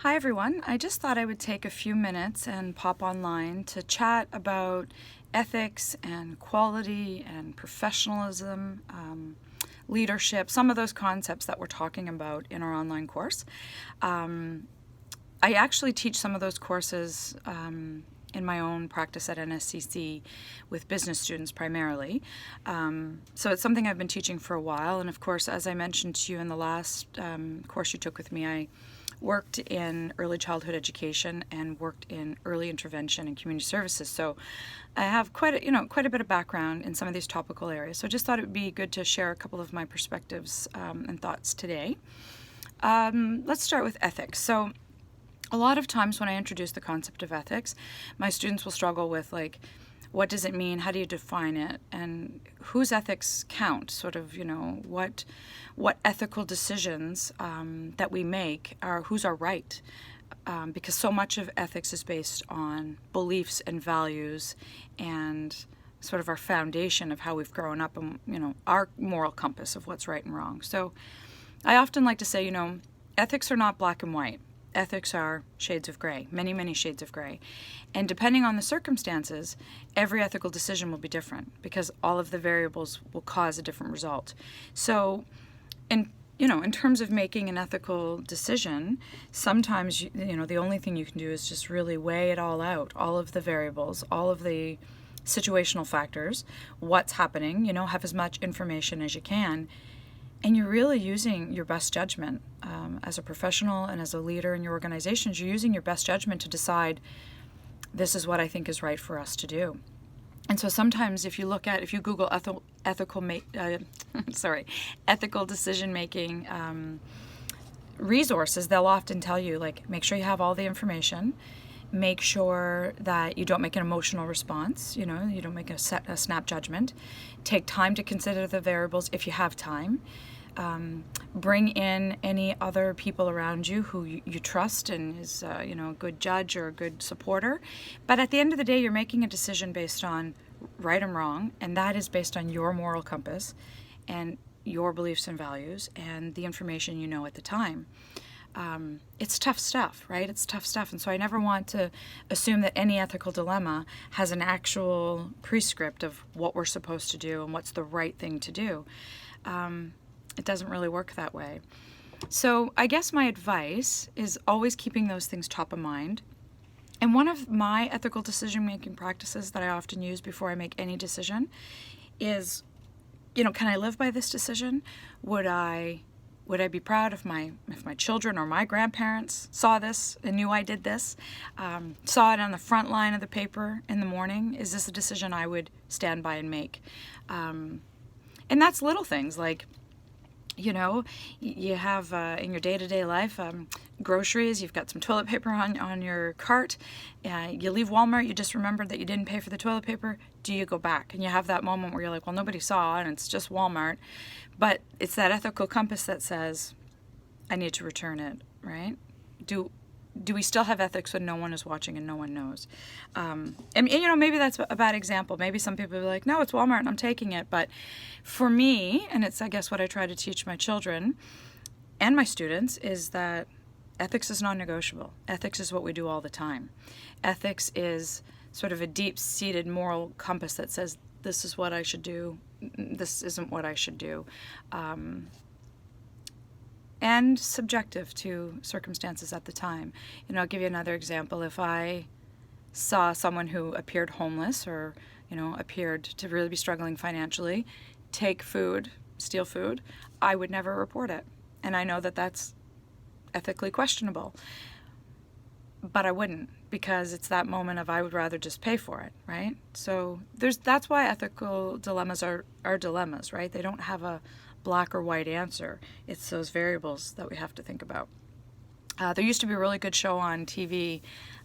Hi everyone, I just thought I would take a few minutes and pop online to chat about ethics and quality and professionalism, leadership, some of those concepts that we're talking about in our online course. I actually teach some of those courses in my own practice at NSCC with business students primarily. So it's something I've been teaching for a while, and of course, as I mentioned to you in the last course you took with me, I worked in early childhood education and worked in early intervention and community services. So I have quite a bit of background in some of these topical areas. So I just thought it would be good to share a couple of my perspectives and thoughts today. Let's start with ethics. So a lot of times when I introduce the concept of ethics, my students will struggle with, like, what does it mean? How do you define it? And whose ethics count? Sort of, what ethical decisions that we make whose are right? Because so much of ethics is based on beliefs and values and sort of our foundation of how we've grown up and, our moral compass of what's right and wrong. So I often like to say, ethics are not black and white. Ethics are shades of gray, many, many shades of gray. And depending on the circumstances, every ethical decision will be different because all of the variables will cause a different result. So, in terms of making an ethical decision, sometimes, the only thing you can do is just really weigh it all out, all of the variables, all of the situational factors, what's happening, have as much information as you can. And you're really using your best judgment as a professional and as a leader in your organizations. You're using your best judgment to decide, this is what I think is right for us to do. And so sometimes if you Google ethical decision-making resources, they'll often tell you, like, make sure you have all the information. Make sure that you don't make an emotional response, you don't make a snap judgment. Take time to consider the variables if you have time. Bring in any other people around you who you trust and is, a good judge or a good supporter. But at the end of the day, you're making a decision based on right and wrong, and that is based on your moral compass and your beliefs and values and the information you know at the time. It's tough stuff, right? It's tough stuff. And so I never want to assume that any ethical dilemma has an actual prescript of what we're supposed to do and what's the right thing to do. It doesn't really work that way. So I guess my advice is always keeping those things top of mind. And one of my ethical decision-making practices that I often use before I make any decision is, can I live by this decision? Would I be proud if my children or my grandparents saw this and knew I did this, saw it on the front line of the paper in the morning? Is this a decision I would stand by and make? And that's little things like, you have in your day-to-day life groceries, you've got some toilet paper on your cart, you leave Walmart, you just remembered that you didn't pay for the toilet paper. Do you go back? And you have that moment where you're like, well, nobody saw and it's just Walmart. But it's that ethical compass that says, I need to return it, right? Do we still have ethics when no one is watching and no one knows? And maybe that's a bad example. Maybe some people will be like, no, it's Walmart and I'm taking it. But for me, and it's, I guess, what I try to teach my children and my students, is that ethics is non-negotiable. Ethics is what we do all the time. Ethics is sort of a deep-seated moral compass that says, this is what I should do, this isn't what I should do. And subjective to circumstances at the time. I'll give you another example. If I saw someone who appeared homeless or, appeared to really be struggling financially, take food, steal food, I would never report it. And I know that that's ethically questionable. But I wouldn't, because it's that moment of I would rather just pay for it, right? So that's why ethical dilemmas are dilemmas, right? They don't have a black or white answer. It's those variables that we have to think about. There used to be a really good show on TV,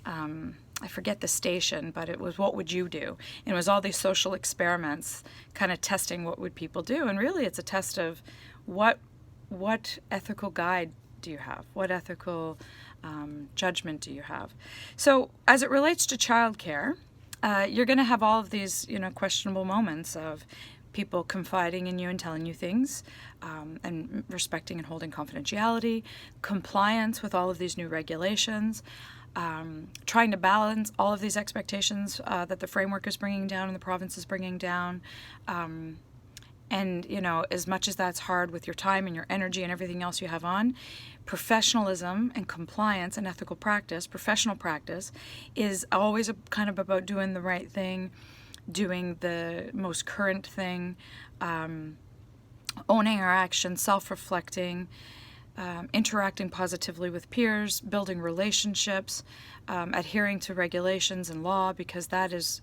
I forget the station, but it was What Would You Do? And it was all these social experiments kind of testing what would people do. And really it's a test of what ethical guide do you have? What ethical judgment do you have? So as it relates to childcare, you're going to have all of these, questionable moments of people confiding in you and telling you things, and respecting and holding confidentiality, compliance with all of these new regulations, trying to balance all of these expectations that the framework is bringing down and the province is bringing down. And, as much as that's hard with your time and your energy and everything else you have on, professionalism and compliance and ethical practice, professional practice, is always kind of about doing the right thing, doing the most current thing, owning our actions, self-reflecting, interacting positively with peers, building relationships, adhering to regulations and law, because that is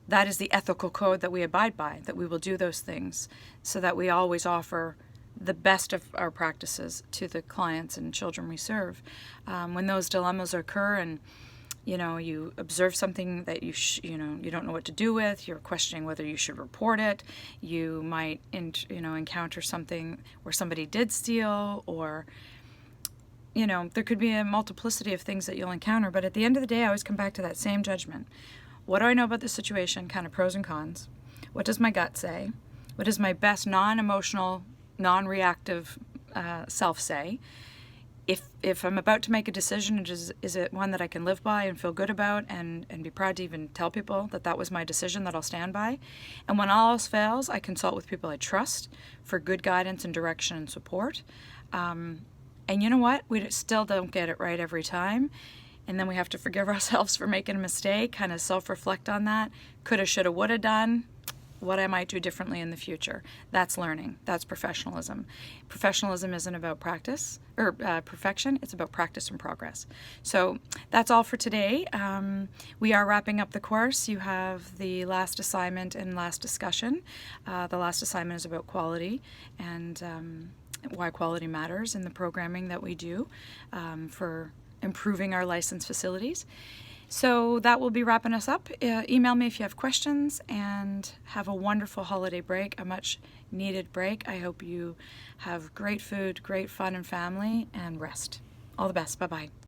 the ethical code that we abide by, that we will do those things so that we always offer the best of our practices to the clients and children we serve. When those dilemmas occur and you observe something that you don't know what to do with, you're questioning whether you should report it, you might encounter something where somebody did steal, or there could be a multiplicity of things that you'll encounter, but at the end of the day I always come back to that same judgment. What do I know about the situation, kind of pros and cons? What does my gut say? What does my best non-emotional, non-reactive self say? If I'm about to make a decision, is it one that I can live by and feel good about and be proud to even tell people that was my decision that I'll stand by? And when all else fails, I consult with people I trust for good guidance and direction and support. And you know what? We still don't get it right every time. And then we have to forgive ourselves for making a mistake, kind of self-reflect on that. Coulda, shoulda, woulda done. What I might do differently in the future. That's learning. That's professionalism. Professionalism isn't about practice or perfection. It's about practice and progress. So that's all for today. We are wrapping up the course. You have the last assignment and last discussion. The last assignment is about quality and why quality matters in the programming that we do for improving our licensed facilities. So that will be wrapping us up. Email me if you have questions, and have a wonderful holiday break, a much needed break. I hope you have great food, great fun and family, and rest. All the best. Bye-bye.